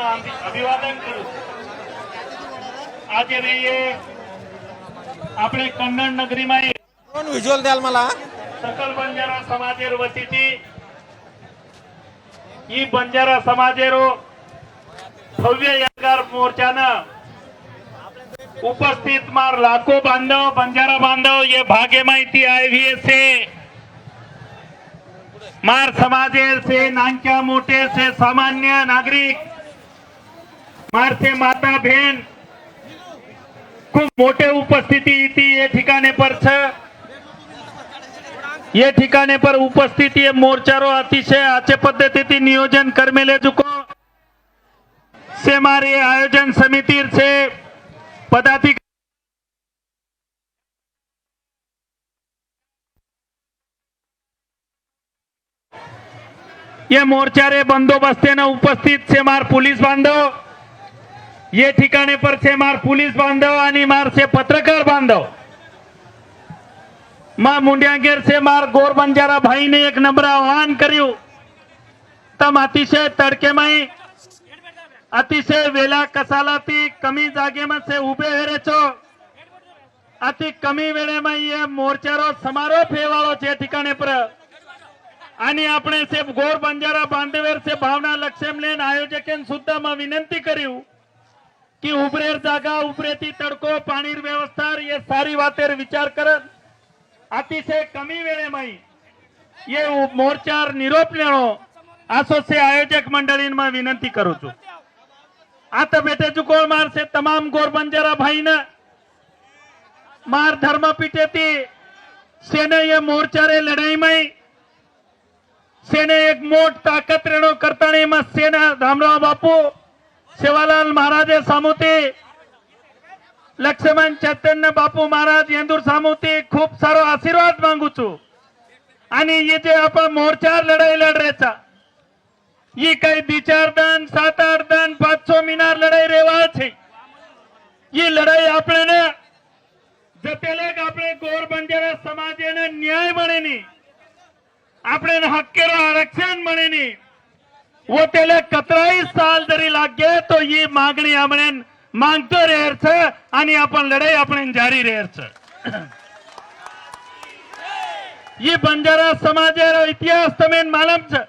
अभिवादन करूं। आज रहिए આપણે કન્નડ નગરીમાં कोण व्हिज्युअल द्याल मला? सकल बंजारा समाजेर वतीची ही बंजारा समाजेरो भव्य यादगार मोर्चानं उपस्थित मार लाखों बांधव बंजारा बांधव ये भागे माहिती आईवीए से मार समाजेर से नानक्या मोठे से सामान्य नागरिक मार से माता बहन खूप मोठे उपस्थिती इति ये ठिकाणे पर ये ठिकाणे पर उपस्थिति है मोर्चारो अतिशय अच्छे पद्धति नियोजन करमेले जुको से मारे आयोजन समिति से पदाधिकारी ये मोर्चारे बंदोबस्ते न उपस्थित से मार पुलिस बांधव ये ठिकाणे पर से मार पुलिस बांधव आणि मार से पत्रकार बांधव मां मुंडियांगेर से मार गोर बंजारा भाई ने एक नम्र आह्वान कर्યું तम अतिशय तड़के में अतिशय वेला कसालाती कमी जागे में से उभे हेरे छो अति कमी वेळे में ये मोर्चारो समारोह फेवाळो छे ठिकाणे पर आणि આપણે से गोर बंजारा बांधवेर से भावना लक्ष्यम लेन आयोजकेन सुद्धा में विनंती कर्યું कि उभरेर जागा उभरेती तडको पाणीर व्यवस्था ये सारी वातेर विचार करत अतिशय कमी वेळे में ये मोर्चार निरोप लेणो आसो से आयोजक मंडळी में विनंती करू छू। आता बेटे चुकोळ मार से तमाम गोर बंजारा भाई न मार धर्मपीठे थी सेने ये मोर्चारे लड़ाई में सेने एक मोट ताकत रेणो करताणी में सेना रामराव बापू सेवालाल महाराजे सामुती लक्ष्मण चैतन्य बापू महाराज येंदूर सामुती खूप सारो आशीर्वाद मांगू छू। आणि ये जे आपण मोर्चार लढाई लढरेचा ये काही 2-4 दिन 7-8 दिन 500 मीनार लढाई रेवा छे ये लढाई આપણે ને જતેલેક આપણે ગોર બંજારા સમાજને ન્યાય મળેની આપણે હક્કેરો આરક્ષણ મળેની वो तेले 31 साल जरी लागे तो ये मागणी આપણે मांगतो रहेर छे आणि आपण लढाई आपण जारी रहेर छे। ये बंजारा समाजेरो इतिहास तमें मालूम छे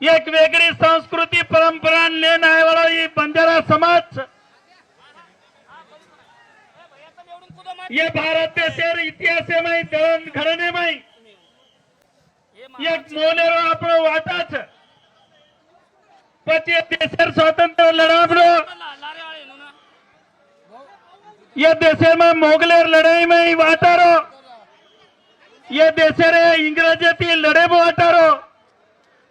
एक वेगळी संस्कृती परंपरा लेन आयवाळो ये बंजारा समाज छे। ये भारत देशेर इतिहास में दळण घडणे में एक मोनेरो आपणो वाटा छे પછી દેશેર સ્વાતંત્ર્ય લડાવડો ये देशे में मोगलेर लड़ाई में वाटारो ये देशेरे इंग्रजेती लड़े वाटारो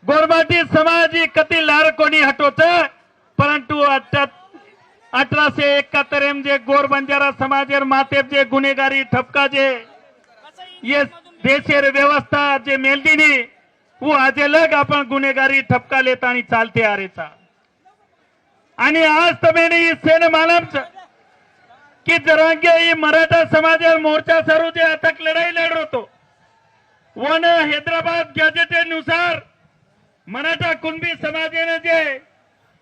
गोरमाटी समाजी कति लारकोनी हटो छे परंतु 1871 जे गोर बंजारा समाजेर मातेर जे गुनेगारी ठपका जे ये देशेर व्यवस्था जे मेलदीनी वो आजे लग आपण गुनेगारी ठपका लेतानी चालते आ रेचा आणि आज तमेने सेने मालूम छे कि जरांगे ये मराठा समाजेर मोर्चा सरू जे अटक लढाई लढलो तो वन हैदराबाद गॅजेटेनुसार मराठा कुणबी समाजेने जे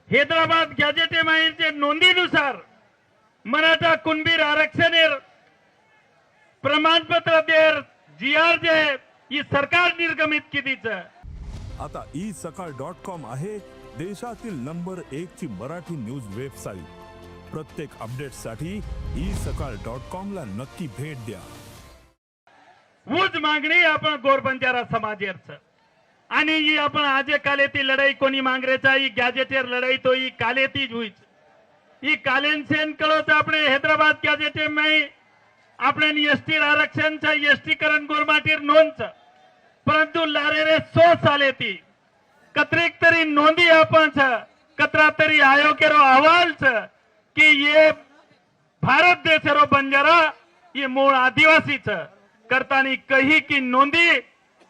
हैदराबाद गॅजेटे में जे नोंदीनुसार मराठा कुणबी आरक्षणेर प्रमाणपत्र देर जीआर जे ही सरकार निर्गमित केलीच। आता isakal.com आहे देशातील नंबर 1 ची मराठी न्यूज वेबसाईट। प्रत्येक अपडेट साठी isakal.com ला नक्की भेट द्या। ऊज मागणी आपण गोर बंजारा समाजेर छे आणि ही आपण आजे कालेती लढाई कोणी मांगरेचा ही गॅजेटेर लढाई तो ही कालेती ज हुई ही कालेन सेन कळोच આપણે हैदराबाद गॅजेटे में આપણે एसटी आरक्षण छे एसटीकरण गोरमाटीर नोंद छे परंतु लारेरे 100 साले थी कतरीक तरी नोंदी आपण छे कतरा तरी आयोगेरो अहवाल छे कि ये भारत देशेरो बंजारा ये मूळ आदिवासी छे करतानी कही की नोंदी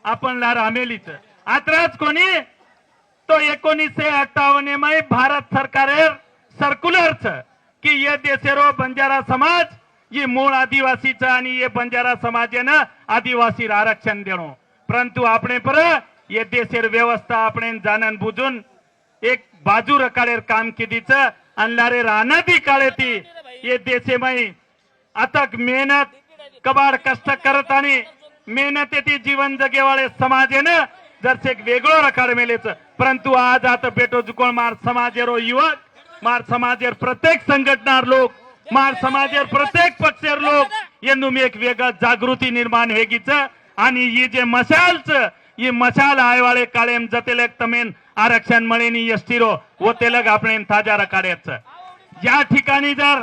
आपण लार आमेली छे आत्राज कोणी तो 1958 में भारत सरकारे सर्क्युलर छे कि ये देशेरो बंजारा समाज ये मूळ आदिवासी छे आणि ये बंजारा समाजेने आदिवासी आरक्षण देणो परंतु આપણે पर ये देशेर व्यवस्था આપણે जानन बुजून एक बाजू रकाडेर काम कितीचं आणणारे राहणारी काळेती ये देशेमाई अथक मेहनत कबाड कष्ट करत आणि मेहनत येते जीवन जगेवाळे समाजेनं जरसे एक वेगळं रकाड मेलेच परंतु आज आता बेटो जुकोळ मार समाजेरो युवक मार समाजेर प्रत्येक संघटनार लोक मार समाजेर प्रत्येक पक्षेर लोक येनू मी एक वेगळं जागृती निर्माण हेगीच आणि ही जे मशालच ही मशाल आयवाळे काळेम जतेलक तमेन आरक्षण मळेनी यष्टीरो व तेलग आपण ताजा रकाड्याच या ठिकाणी जर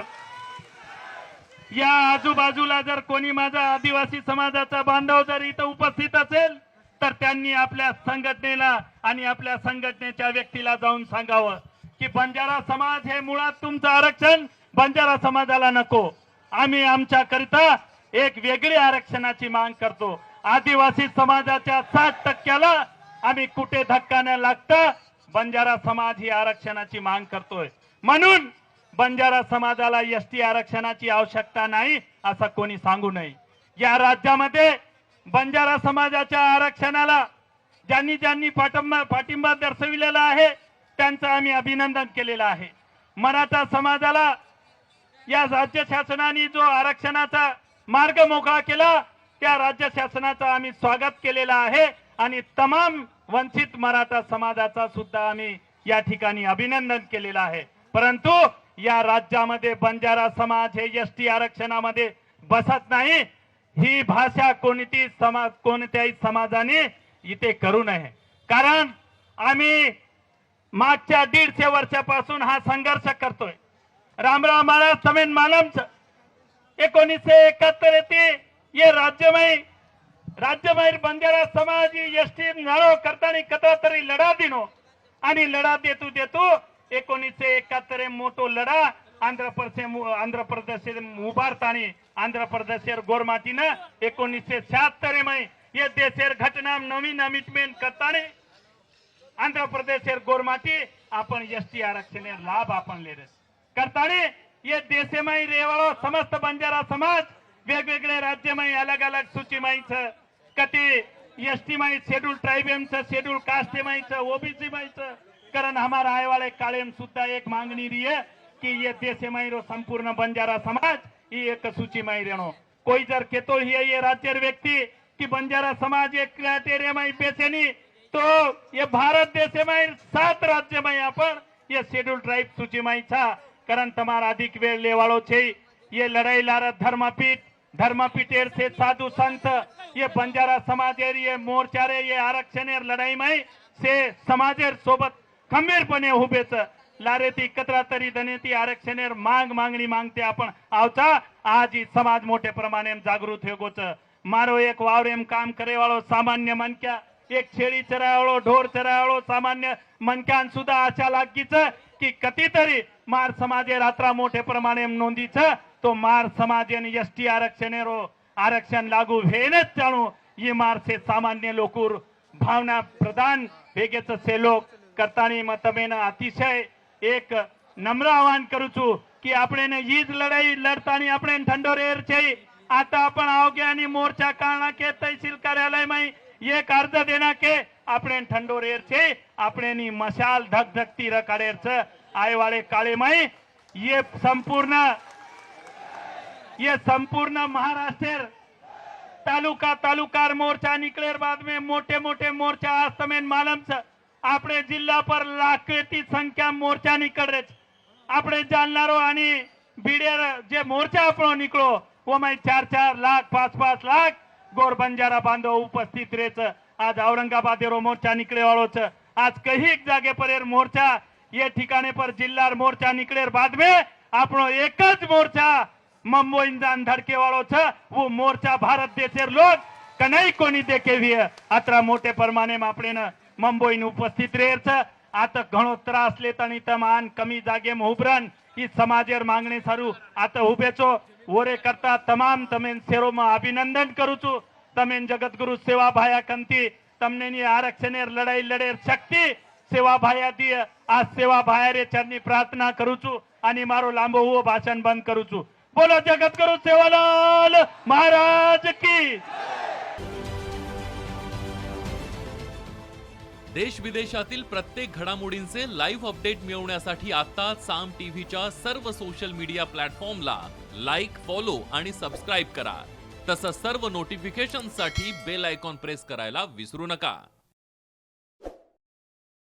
या आजूबाजूला जर कोणी माझा आदिवासी समाजाचा बांधव जर इथं उपस्थित असेल तर त्यांनी आपल्या संघटनेला आणि आपल्या संघटनेच्या व्यक्तीला जाऊन सांगावं की बंजारा समाज हे मुळात तुमचं आरक्षण बंजारा समाजाला नको आम्ही आमच्या करिता एक वेगळी आरक्षणाची माग करतो आदिवासी समाजाच्या 60% आम्ही कुठे धक्का न लागता बंजारा समाज ही आरक्षणाची माग करतोय म्हणून बंजारा समाजाला एसटी आरक्षणाची आवश्यकता नाही असं कोणी सांगू नये या राज्यामध्ये बंजारा समाजाच्या आरक्षणाला ज्यांनी ज्यांनी पाठिंबा दर्शविलेला आहे त्यांचं आम्ही अभिनंदन केलेलं आहे मराठा समाजाला या राज्य शासनाने जो आरक्षणाचा मार्ग मोकळा केला त्या राज्य शासनाचा आम्ही स्वागत केलेलं आहे आणि तमाम वंचित मराठा समाजाचा सुद्धा आम्ही या ठिकाणी अभिनंदन केलेलं आहे परंतु या राज्यामध्ये बंजारा समाज हे एसटी आरक्षणामध्ये बसत नाही ही भाषा कोणत्याही समाजाने इथे करू नये कारण आम्ही मागच्या 150 वर्षापासून हा संघर्ष करतोय रामराव महाराज समेन मालमच 1971 येते ये राज्यमय बंजारा समाज एसटी नारो करताना कथा तरी लढा दिनो आणि लढा देतो 1971 मोठो लढा आंध्र प्रदेश उभारतानी आंध्र प्रदेश गोरमातीनं 1976 मै ये देशेर घटना नवीन अमिटमेंट करताना आंध्र प्रदेश गोरमाती आपण एसटी आरक्षण लाभ आपण ले करताना ये देशेमय रेवाळो समस्त बंजारा समाज वेगवेगळे राज्यमय अलग अलग सूचीमाईच कती एसटी माई शेड्यूल ट्राइबेमच शेड्यूल कास्ट माईच ओबीसी माईच कारण हमारा आए वाले कालेम सुद्धा एक मांगनी रही है कि ये देशेमय रो संपूर्ण बंजारा समाज ये एक सूची में रहनो कोई जर केतो ही ये राज्य व्यक्ति कि बंजारा समाज एक क्राइटेरिया में बेचेनी तो ये भारत देश में 7 राज्य में अपन ये शेड्यूल ट्राइब सूची में था कारण तमारा अधिक वेळ लेवाळो छे ये लड़ाई लारत धर्मपीठेर से साधु संत ये बंजारा समाजेर ये मोर्चारे ये आरक्षणेर लड़ाई में से समाजेर सोबत खंबीरपणे उभेच लारेती कतरा तरी दनेती आरक्षणेर मागणी मागते आपण आवता आज ही समाज मोठे प्रमाणे जागृत होगोच मारो एक वावरेम काम करे वाळो सामान्य मनक्या एक छेडी चरावाळो ढोर चरावाळो सामान्य मनक्यान सुद्धा आशा लागीच की कधीतरी मार समाजे रात्रा मोठे प्रमाणे नोंदीच तो मार समाजेन एसटी आरक्षणेरो आरक्षण लागू हेनच जाणू ये मार से सामान्य लोकूर भावना प्रदान भेगेच से लोक करतानी मतमेन अतिशय एक नम्र आवाहन करू छू की आपण हीच लढाई लढतानी आपण ठंडोरेर छे आता आपण आवगे आणि मोर्चा काढना के तहसील कार्यालय में एक अर्ज देना के आपण ठंडोरेर छे आपणी मशाल धकधकती रकाडेर छ आय वाले काळे में ये संपूर्ण महाराष्ट्र तालुकार मोर्चा निकलेर बाद में मोटे मोर्चा आज तमेन मालूम छ આપણે જિલ્લા પર લાખેથી સંખ્યા મોરચા નીકળે છે આપણે જાણનારો અને ભીડેર જે મોરચા આપણો નીકળો ઓમાં 4 લાખ 5 લાખ ગોર બંજારા બાંધો ઉપસ્થિત રહે છે आज औरंगाबादेरो मोर्चा निकळे वाळो છે आज कही एक जागे पर मोर्चा ये ठिकाणे पर जिल्हा मोर्चा निकळेर बाद में આપણો एक ज मोर्चा मुंबई जान धडके वाळो છે वो मोर्चा भारत देशेर लोक कनाई कोणी देखे भी अत्रा मोठे प्रमाणे में આપણે मुंबई उपस्थित रहेर आता घणो त्रास लेतानी तमान कमी जागे में उभरण ई समाजेर मांगणी सारू आता उभे छो ओरे करता तमाम तमेन शेरो में अभिनंदन करू छू तमेन जगतगुरु सेवा भाया कंती तमने नी आरक्षणेर लड़ाई लड़ेर शक्ति सेवा भाया दी आज सेवा भाया चरणी प्रार्थना करू छू आणि मारो लांबो हुओ भाषण बंद करू छू बोलो जगतगुरु सेवालाल महाराज की देश विदेशातील प्रत्येक घडामोडींचे लाईव्ह अपडेट मिळवण्यासाठी आता साम टीव्हीच्या सर्व सोशल मीडिया प्लॅटफॉर्मला लाईक, फॉलो आणि सबस्क्राईब करा. तसंच सर्व नोटिफिकेशनसाठी बेल आयकॉन प्रेस करायला विसरू नका.